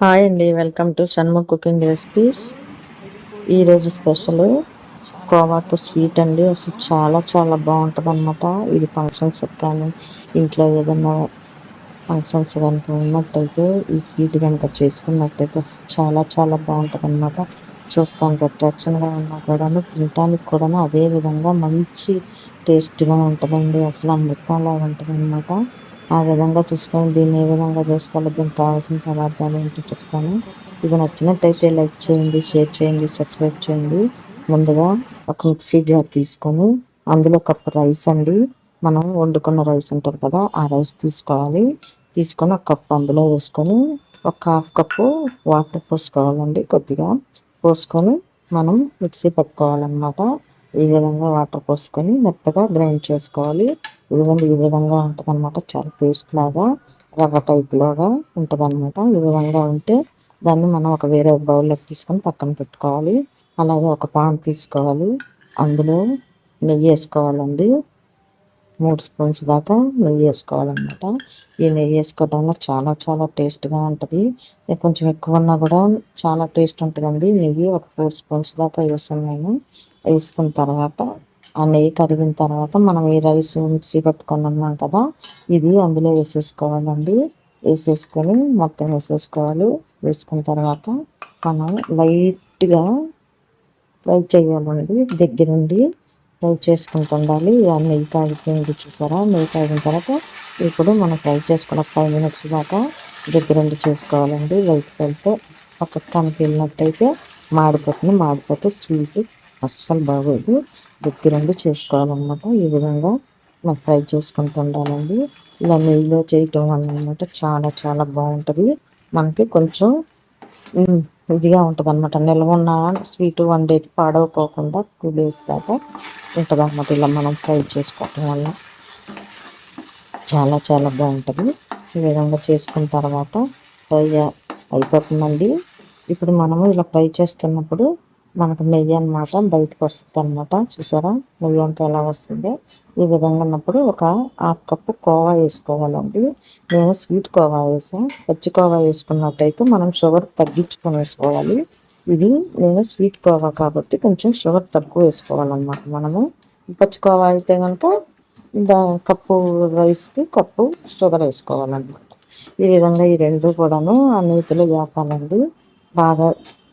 Hi అండి, welcome to Shanmukh cooking recipes. ఈరోజు special కోవాతో sweet అండి. అసలు చాలా చాలా బాగుంటుంది అనమాట. ఇది ఫంక్షన్స్ కానీ ఇంట్లో ఏదైనా ఫంక్షన్స్ కనుక ఉన్నట్టయితే ఈ స్వీట్ కనుక చేసుకున్నట్టయితే చాలా చాలా బాగుంటుంది అనమాట. చూస్తానికి అట్రాక్షన్గా ఉన్నా కూడాను, తినటానికి కూడాను అదే విధంగా మంచి టేస్ట్గా ఉంటుందండి. అసలు అమృతంలాగా ఉంటుంది అనమాట. ఆ విధంగా చూసుకొని దీన్ని ఏ విధంగా చేసుకోవాలో, దీనికి కావాల్సిన పదార్థాలు ఏంటో చెప్తాను. ఇది నచ్చినట్టయితే లైక్ చేయండి, షేర్ చేయండి, సబ్స్క్రైబ్ చేయండి. ముందుగా ఒక మిక్సీ జార్ తీసుకొని అందులో కప్పు రైస్ అండి, మనం వండుకున్న రైస్ ఉంటుంది కదా, ఆ రైస్ తీసుకోవాలి. తీసుకొని ఒక కప్పు అందులో వేసుకొని ఒక హాఫ్ కప్పు వాటర్ పోసుకోవాలండి. కొద్దిగా పోసుకొని మనం మిక్సీ పట్టుకోవాలన్నమాట. ఈ విధంగా వాటర్ పోసుకొని మెత్తగా గ్రైండ్ చేసుకోవాలి. ఇదిగోండి ఈ విధంగా ఉంటుంది అనమాట. చాలా పేస్ట్ లాగా రవ్వ టైప్ లాగా ఉంటుంది అనమాట. ఈ విధంగా ఉంటే దాన్ని మనం ఒక వేరే బౌల్లోకి తీసుకొని పక్కన పెట్టుకోవాలి. అలాగే ఒక పాన్ తీసుకోవాలి, అందులో నెయ్యి వేసుకోవాలండి. 3 స్పూన్స్ దాకా నెయ్యి వేసుకోవాలన్నమాట. ఈ నెయ్యి వేసుకోవడం వల్ల చాలా చాలా టేస్ట్గా ఉంటుంది. కొంచెం ఎక్కువ ఉన్నా కూడా చాలా టేస్ట్ ఉంటుందండి. నెయ్యి ఒక 4 స్పూన్స్ దాకా వేసాను నేను. వేసుకున్న తర్వాత ఆ నెయ్యి కరిగిన తర్వాత మనం ఈ రైస్ మిక్సీ పట్టుకొని ఉన్నాం కదా, ఇది అందులో వేసేసుకోవాలండి. వేసేసుకొని మొత్తం వేసేసుకోవాలి. వేసుకున్న తర్వాత మనం లైట్గా ఫ్రై చేయాలండి. దగ్గరుండి ఫ్రై చేసుకుంటూ ఉండాలి. ఆ నెయ్యి కాగిపోయింది చూసారా, నెయ్యి కాగిన తర్వాత ఇప్పుడు మనం ఫ్రై చేసుకున్న 5 మినిట్స్ దాకా దగ్గరుండి చేసుకోవాలండి. లైట్ వెళ్తే పక్కకు కనుక వెళ్ళినట్టయితే మాడిపోతే స్వీట్ అస్సలు బాగోదు. దగ్గరుండి చేసుకోవాలన్నమాట. ఈ విధంగా మనం ఫ్రై చేసుకుంటూ ఉండాలండి. ఇలా నెయ్యిలో చేయటం వల్ల అనమాట చాలా చాలా బాగుంటుంది. మనకి కొంచెం ఇదిగా ఉంటుంది అనమాట. నిల్వ ఉన్న స్వీట్ 1 డేకి పాడవకోకుండా 2 డేస్ దాకా ఉంటుంది అనమాట. ఇలా మనం ఫ్రై చేసుకోవటం వల్ల చాలా చాలా బాగుంటుంది. ఈ విధంగా చేసుకున్న తర్వాత ఫ్రై అయిపోతుందండి. ఇప్పుడు మనము ఇలా ఫ్రై చేస్తున్నప్పుడు మనకు నెయ్యి అనమాట బయటకు వస్తుంది అనమాట. చూసారా నెయ్యి అంతా ఎలా వస్తుందో. ఈ విధంగా ఉన్నప్పుడు ఒక హాఫ్ కప్పు కోవా వేసుకోవాలండి. నేను స్వీట్ కోవా వేసాను. పచ్చి కోవా వేసుకున్నట్టయితే మనం షుగర్ తగ్గించుకొని వేసుకోవాలి. ఇది నేను స్వీట్ కోవా కాబట్టి కొంచెం షుగర్ తక్కువ వేసుకోవాలన్నమాట. మనము పచ్చి కోవా అయితే కనుక కప్పు రైస్కి కప్పు షుగర్ వేసుకోవాలన్నమాట. ఈ విధంగా ఈ రెండు కూడాను ఆ నేతిలో వేపాలండి. బాగా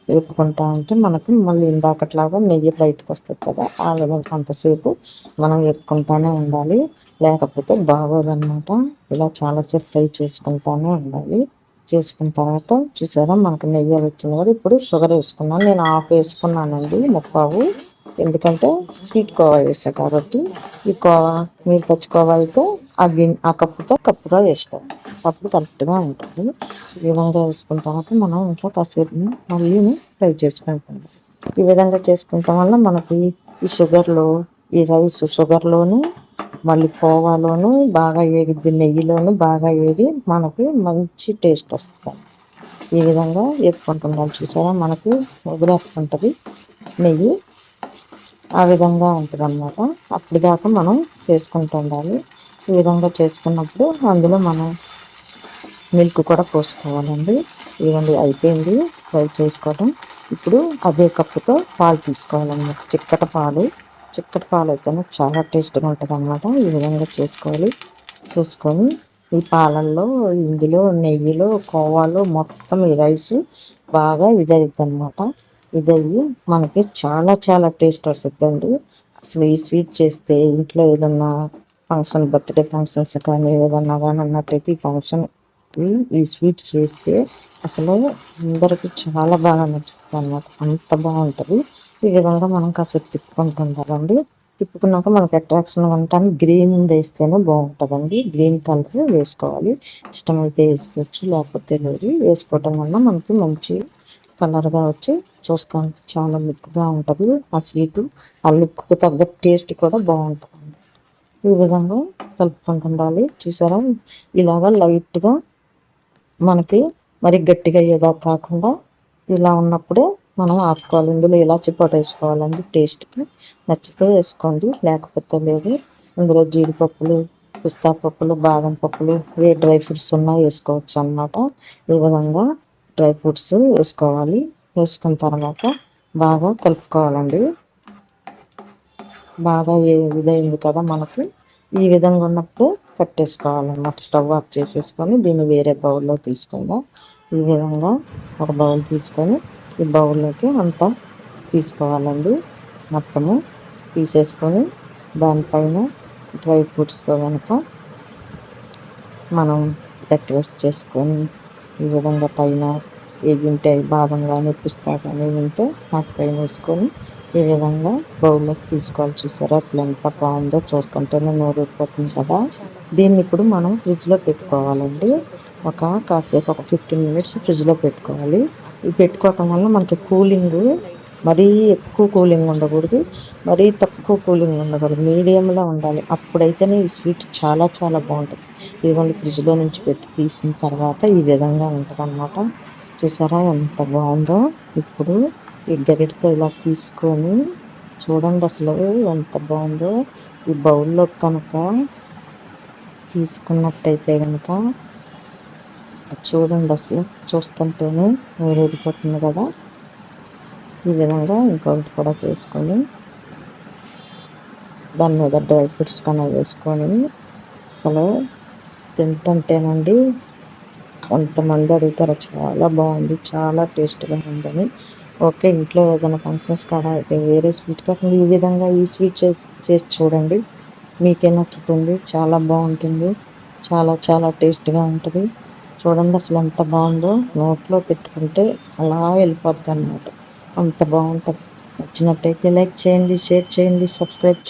వేపుకుంటా ఉంటే మనకి మళ్ళీ ఇందాకట్లాగా నెయ్యి బయటకు వస్తుంది కదా, ఆ విధంగా అంతసేపు మనం వేపుకుంటానే ఉండాలి. లేకపోతే బాగోదన్నమాట. ఇలా చాలాసేపు ఫ్రై చేసుకుంటానే ఉండాలి. చేసుకున్న తర్వాత చూసారా మనకు నెయ్యి వచ్చింది కదా. ఇప్పుడు షుగర్ వేసుకున్నాను. నేను హాఫ్ వేసుకున్నానండి, ముప్పావు. ఎందుకంటే స్వీట్ కోవా వేసాను కాబట్టి. ఈ కోవా మీరు పచ్చి కోవా అయితే ఆ కప్పుగా వేసుకోవాలి. అప్పుడు కరెక్ట్గా ఉంటుంది. ఈ విధంగా వేసుకున్న తర్వాత మనం ఇంకా కాసేపు మళ్ళీ ఫ్రై చేసుకుంటాం. ఈ విధంగా చేసుకుంటాం వల్ల మనకి ఈ షుగర్లో ఈ రైస్ షుగర్లోను మళ్ళీ కోవాలోను బాగా ఏగిద్ది, నెయ్యిలోను బాగా ఏగి మనకి మంచి టేస్ట్ వస్తుంది. ఈ విధంగా వేపుకుంటున్నాం చూసారా, మనకి వదిలేస్తుంటుంది నెయ్యి. ఆ విధంగా ఉంటుంది అన్నమాట. అప్పటిదాకా మనం చేసుకుంటూ ఉండాలి. ఈ విధంగా చేసుకున్నప్పుడు అందులో మనం మిల్క్ కూడా పోసుకోవాలండి. ఇవ్వండి అయిపోయింది ఫ్రై చేసుకోవడం. ఇప్పుడు అదే కప్పుతో పాలు తీసుకోవాలన్నమాట. చిక్కటి పాలు అయితేనే చాలా టేస్ట్గా ఉంటుంది అన్నమాట. ఈ విధంగా చేసుకొని ఈ పాలల్లో ఇందులో నెయ్యిలో కోవాలో మొత్తం ఈ రైస్ బాగా ఇదవుతుంది అనమాట. ఇదయ్యి మనకి చాలా చాలా టేస్ట్ వస్తుందండి. అసలు ఈ స్వీట్ చేస్తే ఇంట్లో ఏదన్నా ఫంక్షన్, బర్త్డే ఫంక్షన్స్ కానీ ఏదన్నా కానీ అన్నట్టయితే ఈ స్వీట్ చేస్తే అసలు అందరికీ చాలా బాగా నచ్చుతుంది అన్నమాట. అంత బాగుంటుంది. ఈ విధంగా మనం కాసేపు తిప్పుకుంటుండాలండి. తిప్పుకున్నాక మనకు అట్రాక్షన్ ఉండటానికి గ్రీన్ వేస్తేనే బాగుంటుందండి. గ్రీన్ కలర్ వేసుకోవాలి. ఇష్టమైతే వేసుకోవచ్చు, లేకపోతే లేదు. వేసుకోవటం వల్ల మనకి మంచి కలర్గా వచ్చి చూస్తానికి చాలా లుక్గా ఉంటుంది ఆ స్వీటు. ఆ లుక్కు తగ్గ టేస్ట్ కూడా బాగుంటుంది. ఈ విధంగా కలుపుకుంటుండాలి. చూసారా ఇలాగా లైట్గా మనకి మరి గట్టిగా అయ్యేదా కాకుండా ఇలా ఉన్నప్పుడే మనం ఆపుకోవాలి. ఇందులో ఇలాచి పౌడర్ వేసుకోవాలండి. టేస్ట్కి నచ్చితే వేసుకోండి, లేకపోతే లేదు. ఇందులో జీడిపప్పులు, పిస్తా పప్పులు, బాదం పప్పులు, ఏ డ్రై ఫ్రూట్స్ ఉన్నా వేసుకోవచ్చు అన్నమాట. ఈ విధంగా డ్రై ఫ్రూట్స్ వేసుకోవాలి. వేసుకున్న తర్వాత బాగా కలుపుకోవాలండి. బాగా ఇదైంది కదా మనకి, ఈ విధంగా ఉన్నప్పుడు కట్టేసుకోవాలన్నమాట. స్టవ్ ఆఫ్ చేసేసుకొని దీన్ని వేరే బౌల్లో తీసుకుందాం. ఈ విధంగా ఒక బౌల్ తీసుకొని ఈ బౌల్లోకి అంతా తీసుకోవాలండి. మొత్తము తీసేసుకొని దానిపైన డ్రై ఫ్రూట్స్తో కనుక మనం డెకరేట్ చేసుకొని ఈ విధంగా పైన ఏది ఉంటే బాదం కానీ పిస్తా కానీ ఉంటే వాటి పైన వేసుకొని ఈ విధంగా బౌల్లోకి తీసుకోవాలి. చూసారా అసలు ఎంత బాగుందో, చూస్తుంటేనే నోరు ఊరిపోతుంది కదా. దీన్ని ఇప్పుడు మనం ఫ్రిడ్జ్లో పెట్టుకోవాలండి. కాసేపు ఒక 15 మినిట్స్ ఫ్రిడ్జ్లో పెట్టుకోవాలి. ఇది పెట్టుకోవటం వల్ల మనకి కూలింగ్ మరీ ఎక్కువ కూలింగ్ ఉండకూడదు, మరీ తక్కువ కూలింగ్ ఉండకూడదు, మీడియంలో ఉండాలి. అప్పుడైతేనే ఈ స్వీట్ చాలా చాలా బాగుంటుంది. ఇదిగోండి ఫ్రిడ్జ్లో నుంచి పెట్టి తీసిన తర్వాత ఈ విధంగా ఉంటుంది అన్నమాట. చూసారా ఎంత బాగుందో. ఇప్పుడు ఈ గరిటతో ఇలా తీసుకొని చూడండి అసలు ఎంత బాగుందో. ఈ బౌల్లో కనుక తీసుకున్నట్టయితే కనుక చూడండి అసలు చూస్తుంటేనే ఊరిపోతుంది కదా. ఈ విధంగా ఇంకొకటి కూడా చేసుకొని దాని మీద డ్రై ఫ్రూట్స్ కన్నా వేసుకొని అసలు తింటుంటేనండి ఎంతమంది అడుగుతారో చాలా బాగుంది, చాలా టేస్ట్గా ఉందని. ఓకే, ఇంట్లో ఏదైనా ఫంక్షన్స్ కాడ అయితే వేరే స్వీట్ కాకుండా ఈ విధంగా ఈ స్వీట్ చేసి చూడండి, మీకే నచ్చుతుంది. చాలా బాగుంటుంది, చాలా చాలా టేస్ట్గా ఉంటుంది. చూడండి అసలు ఎంత బాగుందో, నోట్లో పెట్టుకుంటే అలా వెళ్ళిపోద్ది అన్నమాట. అంత బాగుంటుంది. నచ్చినట్టయితే లైక్ చేయండి, షేర్ చేయండి, సబ్స్క్రైబ్